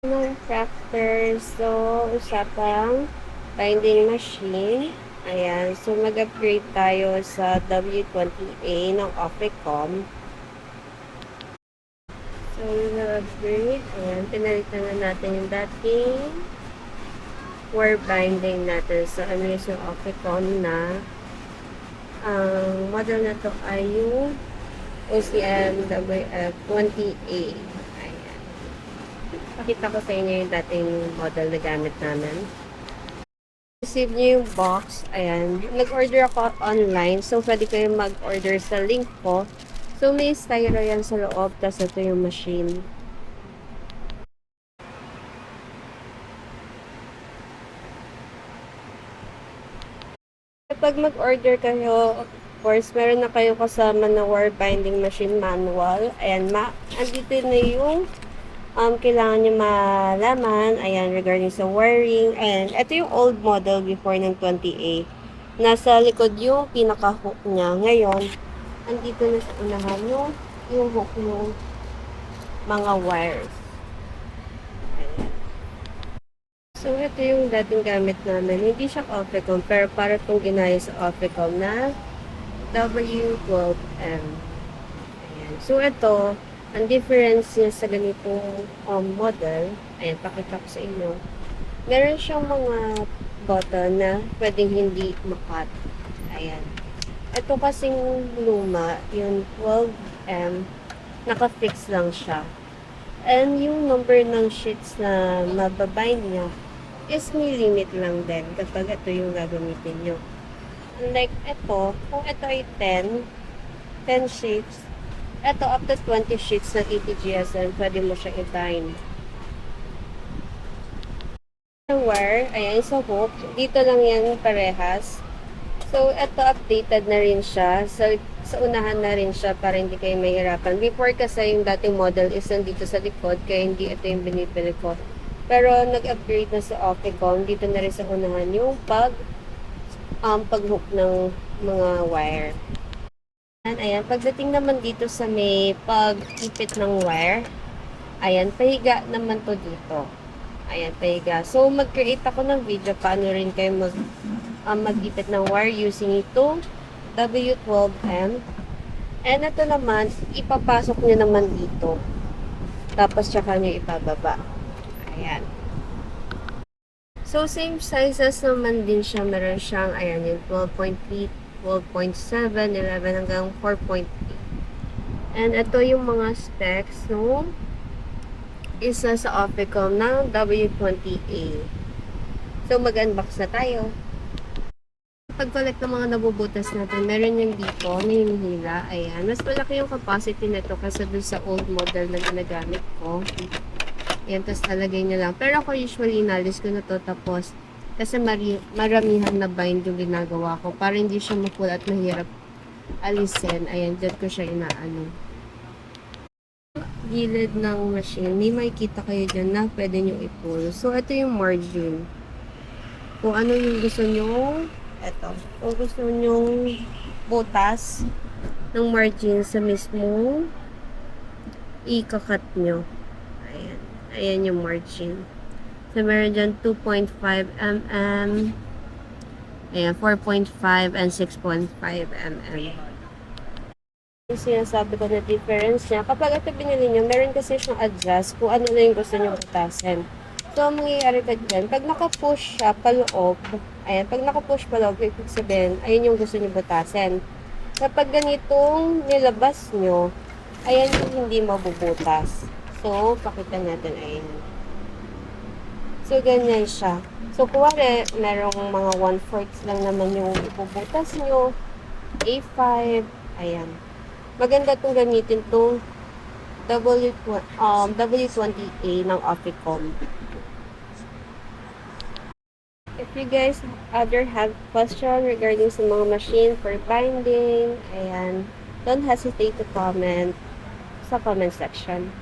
Ng tractor. So, usapang binding machine. Ayan. So, mag-upgrade tayo sa W20A ng Officom. So, nag-upgrade. Ayan. Pinalitan na natin yung dating wire binding natin sa yung Officom na ang model na to ay yung OCM WF20A. Ayan. Pakita ko sa inyo yung dating model na gamit namin. Receive nyo yung box. Ayan. Nag-order ako online. So, pwede kayo mag-order sa link ko. So, may styro yan sa loob. Tapos, ito yung machine. Kapag mag-order kayo, of course, meron na kayo kasama na wire binding machine manual. Ayan, andito na yung kailangan nyo malaman. Ayan, regarding sa wiring. Ayan, ito yung old model before ng 20A. Nasa likod yung pinaka-hook niya. Ngayon, andito na sa unahan yung hook ng mga wires. Ayan. So, ito yung dating gamit namin. Hindi siya Officom, pero para itong ginaya sa Officom na W12M. Ayan. So, ito, ang difference niya sa ganitong model, ayan, pakita ko sa inyo. Meron siyang mga button na pwedeng hindi makat. Ayan. Ito kasing luma, yung 12M, naka-fix lang siya. And yung number ng sheets na mababind niya is may limit lang din kapag ito yung gagamitin nyo. Unlike ito, kung ito ay 10 sheets, ito up to 20 sheets ng ATGSM, pwede mo siya i-bind. Yung wire, ayan, sa hook, dito lang yan parehas. So, ito updated na rin siya. So, sa unahan na rin siya para hindi kayo mahirapan. Before kasi yung dating model is nandito sa likod, kaya hindi ito yung binibili ko. Pero, nag-upgrade na sa Officom. Dito na rin sa unahan yung pag-hook ng mga wire. Ayan, pagdating naman dito sa may pag-ipit ng wire, ayan, pahiga naman to dito. Ayan, pahiga. So, mag-create ako ng video paano rin kayo mag-ipit ng wire using itong W12M. And ito naman, ipapasok nyo naman dito. Tapos, tsaka nyo ipababa. Ayan. So, same sizes naman din siya. Meron siyang, ayan, yung 12.3, 12.7, 11 hanggang 4.8. And ito yung mga specs no isa sa Officom ng W20A. So, mag-unbox na tayo. Pag-collect ng mga nabubutas natin, meron yung dito na hinihila. Ayan. Mas malaki yung capacity nito kasi dun sa old model na ginagamit ko. Ayan, tapos talagay nyo lang. Pero ako usually inalis ko na to tapos kasi maramihan na bind yung ginagawa ko para hindi siya mapul at mahirap alisin. Ayan, dyan ko siya inaano. Gilid ng machine, may makikita kayo dyan na pwede nyo i-pull. So, ito yung margin. Kung ano yung gusto nyo, ito. Kung gusto nyo butas ng margin sa mismo i-cut nyo. Ayan. Ayan yung margin. So, meron dyan 2.5 mm, ayan, 4.5 and 6.5 mm. Yung sinasabi ko na difference niya, kapag ito binili nyo, meron kasi siyang adjust kung ano na yung gusto nyo butasin. So, ang mangyayari ka dyan, pag naka-push siya paloob, ayan, pag naka-push paloob, ibig sabihin, ayun yung gusto nyo butasin. Kapag ganitong nilabas nyo, ayan yung hindi mabubutas. So, pakita natin, ayan. So, ganyan siya. So, kuwari, merong mga 1/4 lang naman yung ibubutas nyo. A5, ayan. Maganda itong gamitin itong W20A ng Officom. If you guys other have question regarding sa mga machine for binding, ayan, don't hesitate to comment sa comment section.